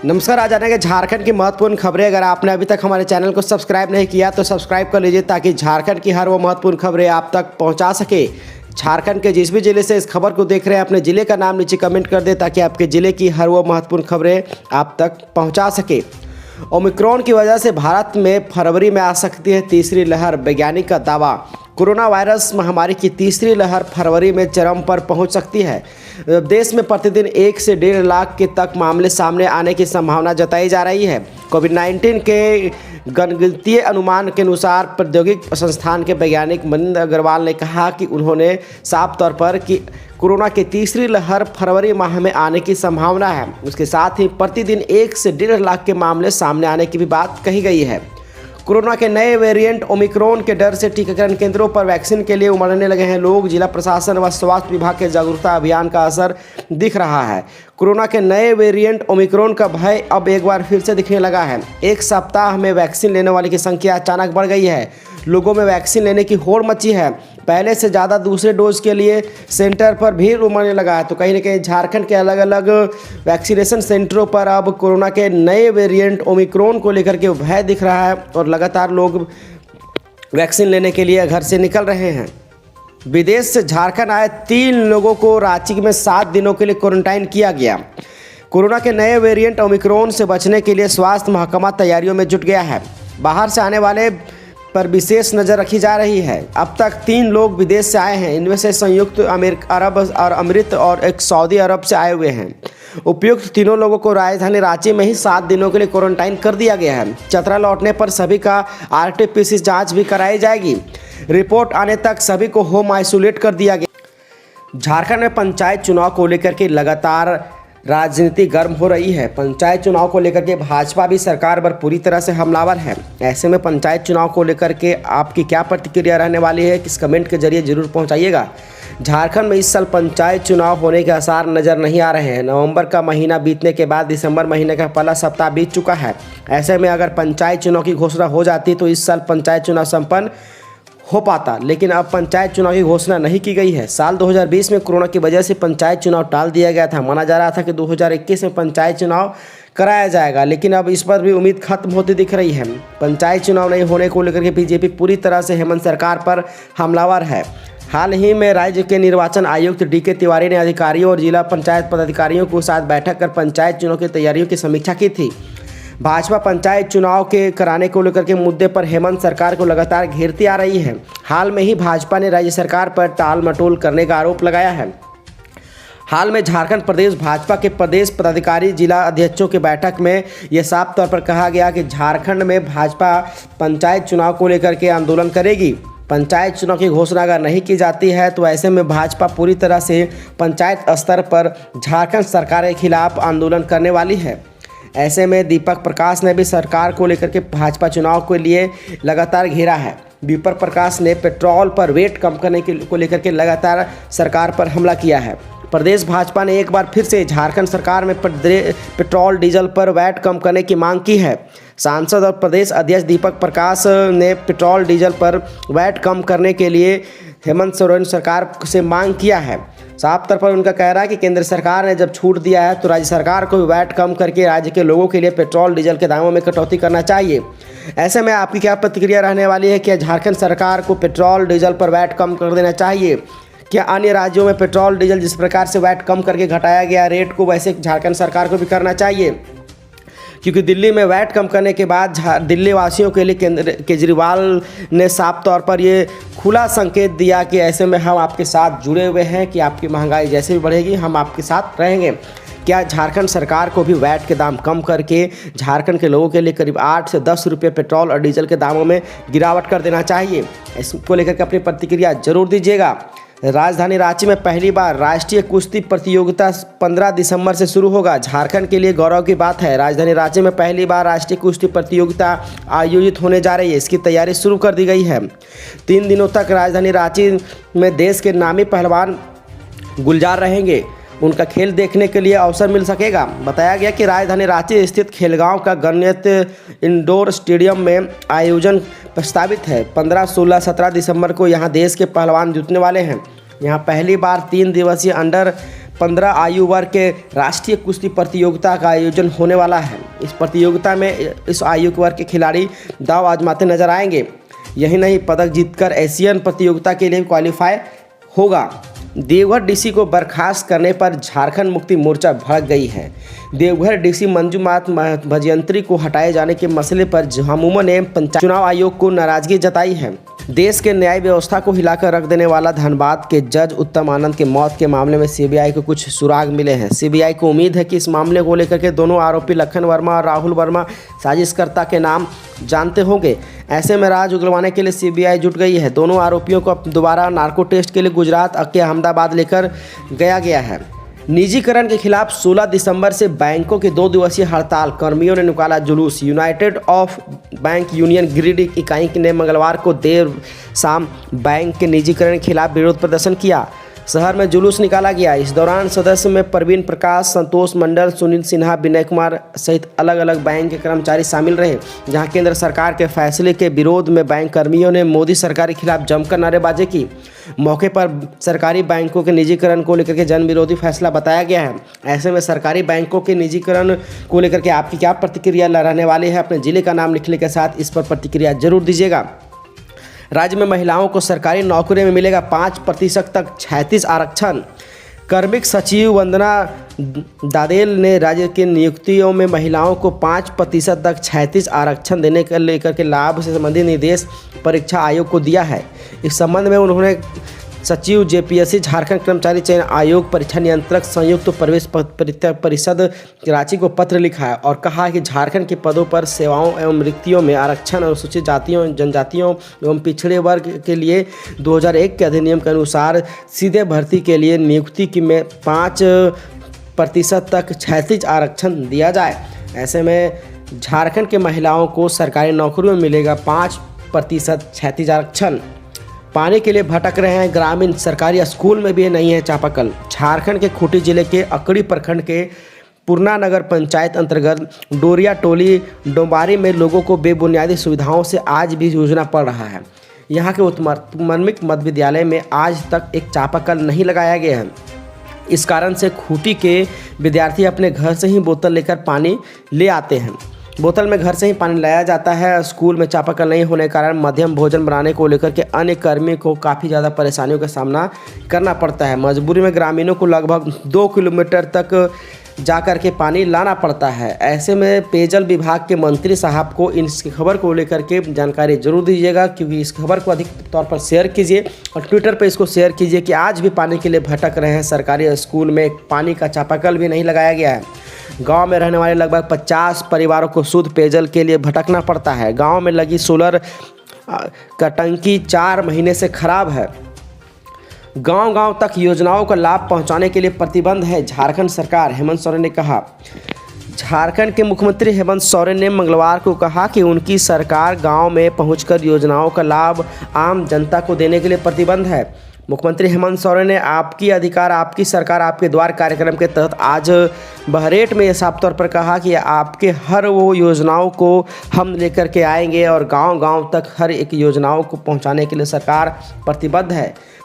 नमस्कार। आज जानेंगे झारखंड की महत्वपूर्ण खबरें। अगर आपने अभी तक हमारे चैनल को सब्सक्राइब नहीं किया तो सब्सक्राइब कर लीजिए ताकि झारखंड की हर वो महत्वपूर्ण खबरें आप तक पहुंचा सके। झारखंड के जिस भी जिले से इस खबर को देख रहे हैं अपने ज़िले का नाम नीचे कमेंट कर दें ताकि आपके ज़िले की हर वो महत्वपूर्ण खबरें आप तक पहुँचा सके। ओमिक्रॉन की वजह से भारत में फरवरी में आ सकती है तीसरी लहर, वैज्ञानिक का दावा। कोरोना वायरस महामारी की तीसरी लहर फरवरी में चरम पर पहुंच सकती है। देश में प्रतिदिन 1 से 1.5 लाख के तक मामले सामने आने की संभावना जताई जा रही है। कोविड-19 के गणितीय अनुमान के अनुसार प्रौद्योगिकी संस्थान के वैज्ञानिक मनिंदर अग्रवाल ने कहा कि उन्होंने साफ तौर पर कि कोरोना की तीसरी लहर फरवरी माह में आने की संभावना है। उसके साथ ही प्रतिदिन 1 से 1.5 लाख के मामले सामने आने की भी बात कही गई है। कोरोना के नए वेरिएंट ओमिक्रॉन के डर से टीकाकरण केंद्रों पर वैक्सीन के लिए उमड़ने लगे हैं लोग। जिला प्रशासन व स्वास्थ्य विभाग के जागरूकता अभियान का असर दिख रहा है। कोरोना के नए वेरिएंट ओमिक्रॉन का भय अब एक बार फिर से दिखने लगा है। एक सप्ताह में वैक्सीन लेने वालों की संख्या अचानक बढ़ गई है। लोगों में वैक्सीन लेने की होड़ मची है। पहले से ज़्यादा दूसरे डोज के लिए सेंटर पर भीड़ उमड़ने लगा है। तो कहीं ना कहीं झारखंड के अलग अलग वैक्सीनेशन सेंटरों पर अब कोरोना के नए वेरिएंट ओमिक्रॉन को लेकर के भय दिख रहा है और लगातार लोग वैक्सीन लेने के लिए घर से निकल रहे हैं। विदेश से झारखंड आए 3 लोगों को रांची में 7 दिनों के लिए क्वारंटाइन किया गया। कोरोना के नए वेरिएंट ओमिक्रॉन से बचने के लिए स्वास्थ्य महकमा तैयारियों में जुट गया है। बाहर से आने वाले पर विशेष नज़र रखी जा रही है। अब तक 3 लोग विदेश से आए हैं। इनमें से संयुक्त अरब और अमृत और एक सऊदी अरब से आए हुए हैं। उपयुक्त तीनों लोगों को राजधानी रांची में ही 7 दिनों के लिए क्वारंटाइन कर दिया गया है। चतरा लौटने पर सभी का RT-PCR जाँच भी कराई जाएगी। रिपोर्ट आने तक सभी को होम आइसोलेट कर दिया गया। झारखंड में पंचायत चुनाव को लेकर के लगातार राजनीति गर्म हो रही है। पंचायत चुनाव को लेकर के भाजपा भी सरकार पर पूरी तरह से हमलावर है। ऐसे में पंचायत चुनाव को लेकर के आपकी क्या प्रतिक्रिया रहने वाली है, किस कमेंट के जरिए जरूर पहुंचाइएगा। झारखंड में इस साल पंचायत चुनाव होने के आसार नज़र नहीं आ रहे हैं। नवंबर का महीना बीतने के बाद दिसंबर महीने का पहला सप्ताह बीत चुका है। ऐसे में अगर पंचायत चुनाव की घोषणा हो जाती तो इस साल पंचायत चुनाव संपन्न हो पाता, लेकिन अब पंचायत चुनाव की घोषणा नहीं की गई है। साल 2020 में कोरोना की वजह से पंचायत चुनाव टाल दिया गया था। माना जा रहा था कि 2021 में पंचायत चुनाव कराया जाएगा, लेकिन अब इस पर भी उम्मीद खत्म होती दिख रही है। पंचायत चुनाव नहीं होने को लेकर के बीजेपी पूरी तरह से हेमंत सरकार पर हमलावर है। हाल ही में राज्य के निर्वाचन आयुक्त DK तिवारी ने अधिकारियों और जिला पंचायत पदाधिकारियों के साथ बैठक कर पंचायत चुनाव की तैयारियों की समीक्षा की थी। भाजपा पंचायत चुनाव के कराने को लेकर के मुद्दे पर हेमंत सरकार को लगातार घेरती आ रही है। हाल में ही भाजपा ने राज्य सरकार पर टाल मटोल करने का आरोप लगाया है। हाल में झारखंड प्रदेश भाजपा के प्रदेश पदाधिकारी जिला अध्यक्षों की बैठक में यह साफ तौर पर कहा गया कि झारखंड में भाजपा पंचायत चुनाव को लेकर के आंदोलन करेगी। पंचायत चुनाव की घोषणा अगर नहीं की जाती है तो ऐसे में भाजपा पूरी तरह से पंचायत स्तर पर झारखंड सरकार के खिलाफ आंदोलन करने वाली है। ऐसे में दीपक प्रकाश ने भी सरकार को लेकर के भाजपा चुनाव के लिए लगातार घेरा है। दीपक प्रकाश ने पेट्रोल पर वेट कम करने को लेकर के लगातार सरकार पर हमला किया है। प्रदेश भाजपा ने एक बार फिर से झारखंड सरकार में पेट्रोल डीजल पर वैट कम करने की मांग की है। सांसद और प्रदेश अध्यक्ष दीपक प्रकाश ने पेट्रोल डीजल पर वैट कम करने के लिए हेमंत सोरेन सरकार से मांग किया है। साफ तौर पर उनका कह रहा है कि केंद्र सरकार ने जब छूट दिया है तो राज्य सरकार को भी वैट कम करके राज्य के लोगों के लिए पेट्रोल डीजल के दामों में कटौती करना चाहिए। ऐसे में आपकी क्या प्रतिक्रिया रहने वाली है? क्या झारखंड सरकार को पेट्रोल डीजल पर वैट कम कर देना चाहिए? क्या अन्य राज्यों में पेट्रोल डीजल जिस प्रकार से वैट कम करके घटाया गया रेट को वैसे झारखंड सरकार को भी करना चाहिए? क्योंकि दिल्ली में वैट कम करने के बाद दिल्ली वासियों के लिए केजरीवाल ने साफ तौर पर ये खुला संकेत दिया कि ऐसे में हम आपके साथ जुड़े हुए हैं कि आपकी महंगाई जैसे भी बढ़ेगी हम आपके साथ रहेंगे। क्या झारखंड सरकार को भी वैट के दाम कम करके झारखंड के लोगों के लिए करीब 8 से 10 रुपये पेट्रोल और डीजल के दामों में गिरावट कर देना चाहिए? इसको लेकर के अपनी प्रतिक्रिया जरूर दीजिएगा। राजधानी रांची में पहली बार राष्ट्रीय कुश्ती प्रतियोगिता 15 दिसंबर से शुरू होगा। झारखंड के लिए गौरव की बात है। राजधानी रांची में पहली बार राष्ट्रीय कुश्ती प्रतियोगिता आयोजित होने जा रही है। इसकी तैयारी शुरू कर दी गई है। 3 दिनों तक राजधानी रांची में देश के नामी पहलवान गुलजार रहेंगे। उनका खेल देखने के लिए अवसर मिल सकेगा। बताया गया कि राजधानी रांची स्थित खेलगांव का गणित इंडोर स्टेडियम में आयोजन प्रस्तावित है। 15, 16, 17 दिसंबर को यहां देश के पहलवान जुटने वाले हैं। यहां पहली बार 3 दिवसीय अंडर 15 आयु वर्ग के राष्ट्रीय कुश्ती प्रतियोगिता का आयोजन होने वाला है। इस प्रतियोगिता में इस आयु वर्ग के खिलाड़ी दांव आजमाते नजर आएंगे। यही नहीं, पदक जीतकर एशियन प्रतियोगिता के लिए क्वालिफाई होगा। देवघर डीसी को बर्खास्त करने पर झारखंड मुक्ति मोर्चा भड़क गई है। देवघर डीसी मंजूनाथ भजयंत्री को हटाए जाने के मसले पर झामुमो ने पंचायत चुनाव आयोग को नाराजगी जताई है। देश के न्याय व्यवस्था को हिलाकर रख देने वाला धनबाद के जज उत्तम आनंद के मौत के मामले में सीबीआई को कुछ सुराग मिले हैं। सीबीआई को उम्मीद है कि इस मामले को लेकर के दोनों आरोपी लखन वर्मा और राहुल वर्मा साजिशकर्ता के नाम जानते होंगे। ऐसे में राज उगलवाने के लिए सीबीआई जुट गई है। दोनों आरोपियों को दोबारा नार्को टेस्ट के लिए गुजरात के अहमदाबाद लेकर गया है। निजीकरण के खिलाफ 16 दिसंबर से बैंकों की 2 दिवसीय हड़ताल, कर्मियों ने निकाला जुलूस। United of bank union Giridih इकाई ने मंगलवार को देर शाम बैंक के निजीकरण के खिलाफ विरोध प्रदर्शन किया। शहर में जुलूस निकाला गया। इस दौरान सदस्य में प्रवीण प्रकाश, संतोष मंडल, सुनील सिन्हा, विनय कुमार सहित अलग अलग बैंक के कर्मचारी शामिल रहे। जहां केंद्र सरकार के फैसले के विरोध में बैंक कर्मियों ने मोदी सरकार के खिलाफ जमकर नारेबाजी की। मौके पर सरकारी बैंकों के निजीकरण को लेकर के जन विरोधी फैसला बताया गया है। ऐसे में सरकारी बैंकों के निजीकरण को लेकर के आपकी क्या प्रतिक्रिया रहने वाली है? अपने जिले का नाम लिखने के साथ इस पर प्रतिक्रिया जरूर दीजिएगा। राज्य में महिलाओं को सरकारी नौकरी में मिलेगा 5% तक 36 आरक्षण। कार्मिक सचिव वंदना दादेल ने राज्य की नियुक्तियों में महिलाओं को 5% तक 36 आरक्षण देने के लेकर के लाभ से संबंधित निर्देश परीक्षा आयोग को दिया है। इस संबंध में उन्होंने सचिव जेपीएससी झारखंड कर्मचारी चयन आयोग परीक्षा नियंत्रक संयुक्त प्रवेश परिषद रांची को पत्र लिखा है और कहा कि झारखंड के पदों पर सेवाओं एवं रिक्तियों में आरक्षण अनुसूचित जातियों, जनजातियों एवं पिछड़े वर्ग के लिए 2001 के अधिनियम के अनुसार सीधे भर्ती के लिए नियुक्ति की में 5% तक 36 आरक्षण दिया जाए। ऐसे में झारखंड के महिलाओं को सरकारी नौकरियों में मिलेगा 5% 36 आरक्षण। पानी के लिए भटक रहे हैं ग्रामीण, सरकारी स्कूल में भी नहीं है चापाकल। झारखंड के खूंटी जिले के अकड़ी प्रखंड के पूर्णा नगर पंचायत अंतर्गत डोरिया टोली डोंबारी में लोगों को बेबुनियादी सुविधाओं से आज भी जूझना पड़ रहा है। यहाँ के उत्तमाध्यामिक मध्य विद्यालय में आज तक एक चापाकल नहीं लगाया गया है। इस कारण से खूंटी के विद्यार्थी अपने घर से ही बोतल लेकर पानी ले आते हैं। बोतल में घर से ही पानी लाया जाता है। स्कूल में चापाकल नहीं होने के कारण मध्यम भोजन बनाने को लेकर के अन्य कर्मी को काफ़ी ज़्यादा परेशानियों का सामना करना पड़ता है। मजबूरी में ग्रामीणों को लगभग 2 किलोमीटर तक जाकर के पानी लाना पड़ता है। ऐसे में पेयजल विभाग के मंत्री साहब को इस खबर को लेकर के जानकारी जरूर दीजिएगा, क्योंकि इस खबर को अधिक तौर पर शेयर कीजिए और ट्विटर पर इसको शेयर कीजिए कि आज भी पानी के लिए भटक रहे हैं। सरकारी स्कूल में पानी का चापाकल भी नहीं लगाया गया है। गांव में रहने वाले लगभग 50 परिवारों को शुद्ध पेयजल के लिए भटकना पड़ता है। गांव में लगी सोलर का टंकी 4 महीने से खराब है। गांव-गांव तक योजनाओं का लाभ पहुंचाने के लिए प्रतिबद्ध है झारखंड सरकार, हेमंत सोरेन ने कहा। झारखंड के मुख्यमंत्री हेमंत सोरेन ने मंगलवार को कहा कि उनकी सरकार गांव में पहुंचकर योजनाओं का लाभ आम जनता को देने के लिए प्रतिबद्ध है। मुख्यमंत्री हेमंत सोरेन ने आपकी अधिकार आपकी सरकार आपके द्वार कार्यक्रम के तहत आज बहरेट में यह साफ तौर पर कहा कि आपके हर वो योजनाओं को हम लेकर के आएंगे और गांव-गांव तक हर एक योजनाओं को पहुंचाने के लिए सरकार प्रतिबद्ध है।